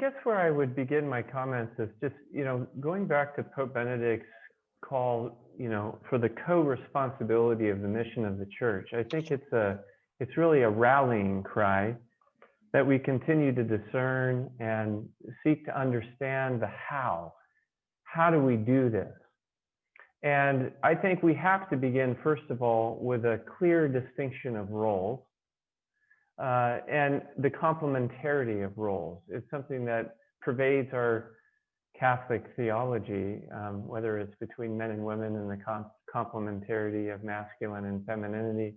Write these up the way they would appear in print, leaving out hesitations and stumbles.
guess where I would begin my comments is just, going back to Pope Benedict's call, for the co-responsibility of the mission of the church. I think it's really a rallying cry that we continue to discern and seek to understand the how. How do we do this? And I think we have to begin, first of all, with a clear distinction of roles and the complementarity of roles. It's something that pervades our Catholic theology, whether it's between men and women and the complementarity of masculine and femininity.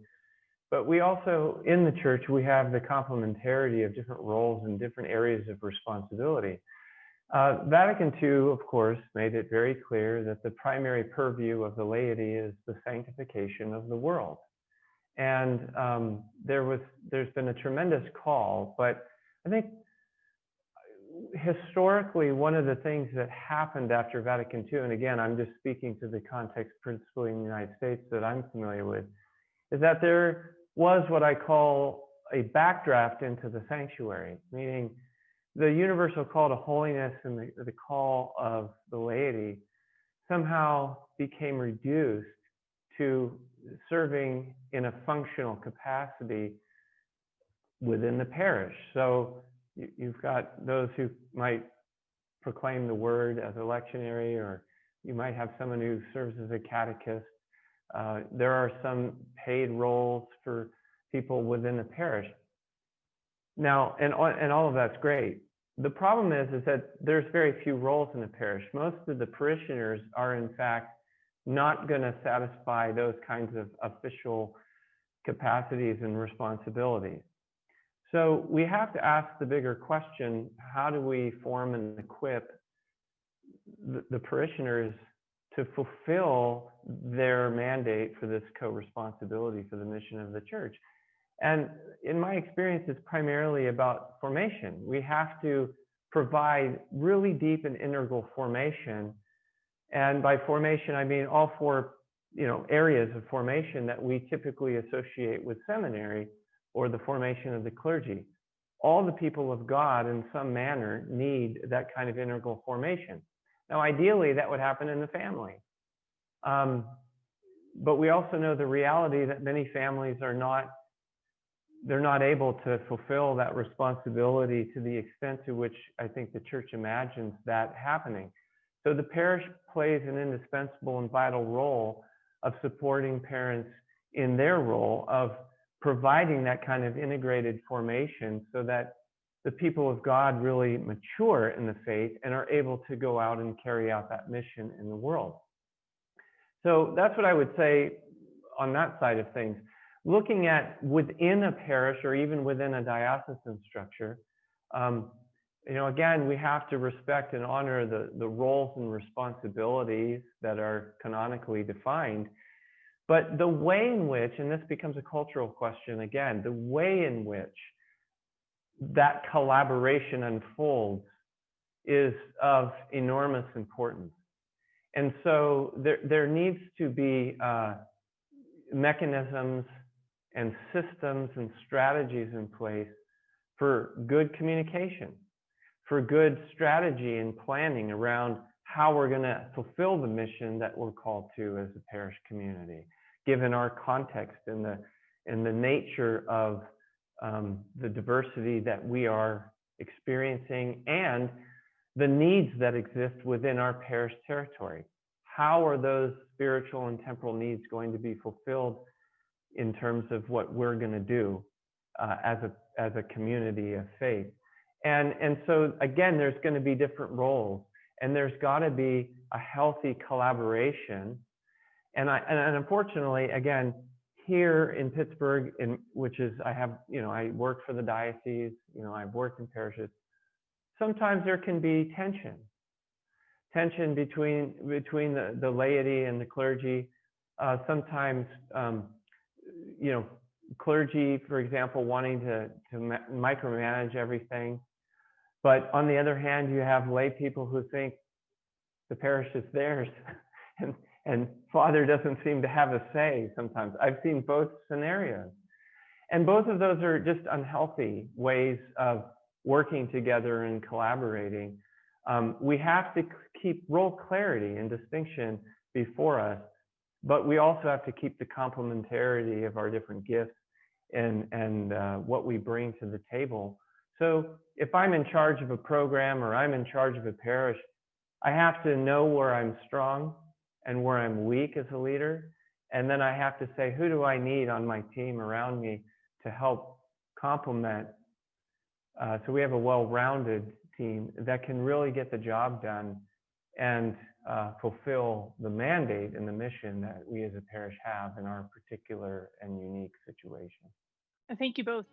But we also, in the church, we have the complementarity of different roles and different areas of responsibility. Vatican II, of course, made it very clear that the primary purview of the laity is the sanctification of the world. And there's been a tremendous call, but I think historically, one of the things that happened after Vatican II, and again, I'm just speaking to the context principally in the United States that I'm familiar with, is that there was what I call a backdraft into the sanctuary, meaning the universal call to holiness and the call of the laity somehow became reduced to serving in a functional capacity within the parish. So you've got those who might proclaim the word as a lectionary, or you might have someone who serves as a catechist. There are some paid roles for people within the parish. Now, and all of that's great. The problem is that there's very few roles in the parish. Most of the parishioners are, in fact, not going to satisfy those kinds of official capacities and responsibilities. So we have to ask the bigger question: how do we form and equip the parishioners to fulfill their mandate for this co-responsibility for the mission of the church? And in my experience, it's primarily about formation. We have to provide really deep and integral formation. And by formation, I mean all four areas of formation that we typically associate with seminary or the formation of the clergy. All the people of God, in some manner, need that kind of integral formation. Now, ideally, that would happen in the family. But we also know the reality that many families are not able to fulfill that responsibility to the extent to which I think the church imagines that happening. So the parish plays an indispensable and vital role of supporting parents in their role of providing that kind of integrated formation so that the people of God really mature in the faith and are able to go out and carry out that mission in the world. So that's what I would say on that side of things. Looking at within a parish or even within a diocesan structure, again, we have to respect and honor the roles and responsibilities that are canonically defined. But the way in which, and this becomes a cultural question again, the way in which that collaboration unfolds is of enormous importance. And so there needs to be mechanisms and systems and strategies in place for good communication, for good strategy and planning around how we're going to fulfill the mission that we're called to as a parish community, given our context and the nature of the diversity that we are experiencing and the needs that exist within our parish territory. How are those spiritual and temporal needs going to be fulfilled in terms of what we're going to do as a community of faith? And so again, there's going to be different roles, and there's got to be a healthy collaboration. And unfortunately, again, here in Pittsburgh, I work for the diocese, I've worked in parishes. Sometimes there can be tension between the laity and the clergy. Sometimes, clergy, for example, wanting to micromanage everything. But on the other hand, you have lay people who think the parish is theirs and Father doesn't seem to have a say sometimes. I've seen both scenarios. And both of those are just unhealthy ways of working together and collaborating. We have to keep role clarity and distinction before us, but we also have to keep the complementarity of our different gifts and what we bring to the table. So if I'm in charge of a program or I'm in charge of a parish, I have to know where I'm strong and where I'm weak as a leader. And then I have to say, who do I need on my team around me to help complement, so we have a well-rounded team that can really get the job done and fulfill the mandate and the mission that we as a parish have in our particular and unique situation. Thank you both.